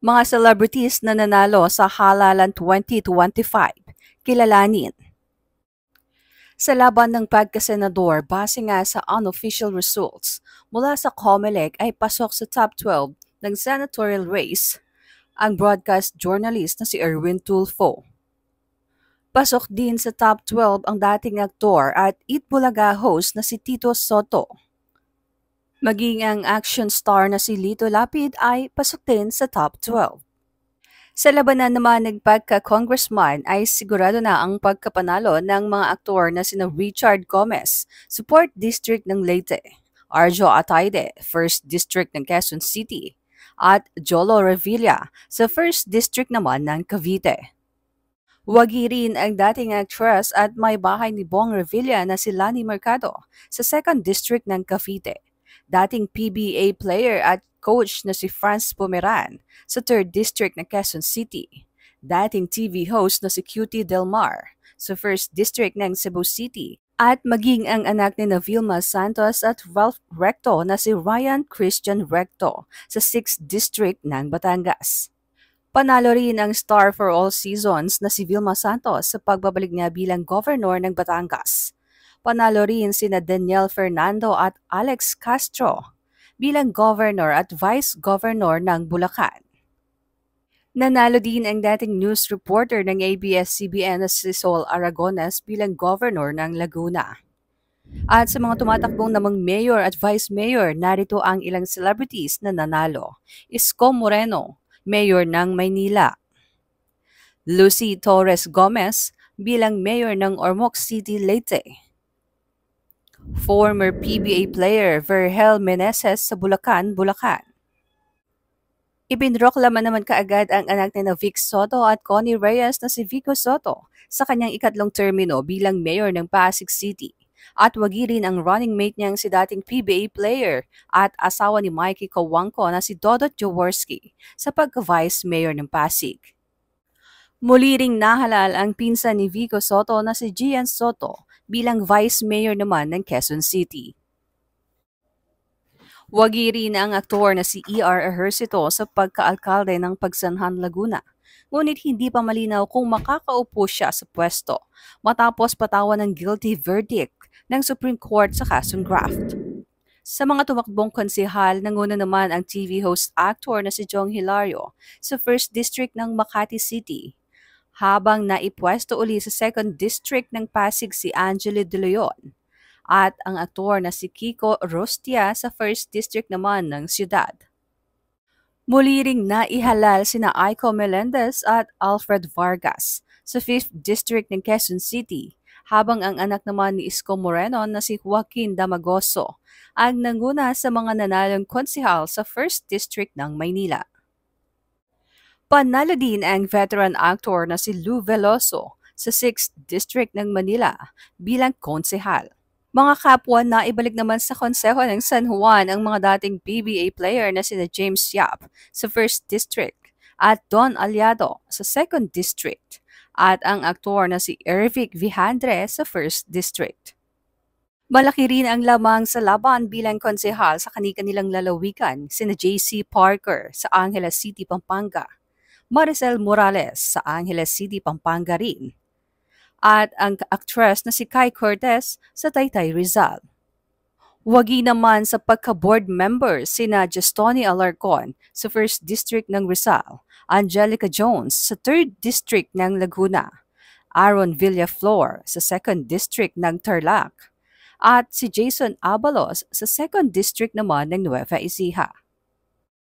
Mga celebrities na nanalo sa Halalan 2025, kilalanin. Sa laban ng pagkasenador, base nga sa unofficial results mula sa COMELEC ay pasok sa top 12 ng senatorial race ang broadcast journalist na si Erwin Tulfo. Pasok din sa top 12 ang dating aktor at Eat Bulaga host na si Tito Soto. Maging ang action star na si Lito Lapid ay pasok din sa top 12. Sa labanan naman ng pagka-congressman ay sigurado na ang pagkapanalo ng mga aktor na sina Richard Gomez, Support District ng Leyte, Arjo Ataide, 1st District ng Quezon City, at Jolo Revilla sa 1st District naman ng Cavite. Wagi rin ang dating actress at may bahay ni Bong Revilla na si Lani Mercado sa 2nd District ng Cavite, dating PBA player at coach na si Franz Pomeran sa 3rd District ng Quezon City, dating TV host na si Cutie Del Mar sa 1st District ng Cebu City, at maging ang anak ni Vilma Santos at Ralph Recto na si Ryan Christian Recto sa 6th District ng Batangas. Panalo rin ang star for all seasons na si Vilma Santos sa pagbabalik niya bilang governor ng Batangas. Panalo rin sina Daniel Fernando at Alex Castro bilang governor at vice governor ng Bulacan. Nanalo din ang dating news reporter ng ABS-CBN na si Sol Aragones bilang governor ng Laguna. At sa mga tumatakbong namang mayor at vice mayor, narito ang ilang celebrities na nanalo. Isko Moreno, mayor ng Maynila. Lucy Torres Gomez bilang mayor ng Ormoc City, Leyte. Former PBA player Vergel Meneses sa Bulacan, Bulacan. Ipinroklama naman kaagad ang anak ni Vic Soto at Connie Reyes na si Vico Soto sa kanyang ikatlong termino bilang mayor ng Pasig City. At wagi rin ang running mate niyang si dating PBA player at asawa ni Mikey Kawangko na si Dodot Jaworski sa pagka-vice mayor ng Pasig. Muli ring nahalal ang pinsan ni Vico Soto na si Gian Soto bilang vice mayor naman ng Quezon City. Wagi rin ang aktor na si E.R. Ejercito sa pagkaalkalde ng Pagsanhan, Laguna. Ngunit hindi pa malinaw kung makakaupo siya sa pwesto matapos patawan ng guilty verdict ng Supreme Court sa kasong graft. Sa mga tumakbong konsehal, nanguna naman ang TV host actor na si Jong Hilario sa 1st District ng Makati City, habang naipwesto uli sa 2nd District ng Pasig si Angelo De Leon, at ang aktor na si Kiko Rostia sa 1st District naman ng siyudad. Muli ring naihalal sina Aiko Melendez at Alfred Vargas sa 5th District ng Quezon City, habang ang anak naman ni Isko Moreno na si Joaquin Damagoso ang nanguna sa mga nanalong konsehal sa 1st District ng Maynila. Panalo din ang veteran actor na si Lou Veloso sa 6th District ng Manila bilang konsehal. Mga kapwa na ibalik naman sa konseho ng San Juan ang mga dating PBA player na sina James Yap sa 1st District at Don Aliado sa 2nd District, at ang aktor na si Ervic Vijandre sa 1st District. Malaki rin ang lamang sa laban bilang konsehal sa kani-kanilang lalawigan sina J.C. Parker sa Angeles City, Pampanga, Maricel Morales sa Angeles City, Pampanga rin, at ang actress na si Kai Cortez sa Taytay, Rizal. Wagi naman sa pagka-board member sina Justoni Alarcon sa 1st District ng Rizal, Angelica Jones sa 3rd District ng Laguna, Aaron Villaflor sa 2nd District ng Tarlac, at si Jason Abalos sa 2nd District naman ng Nueva Ecija.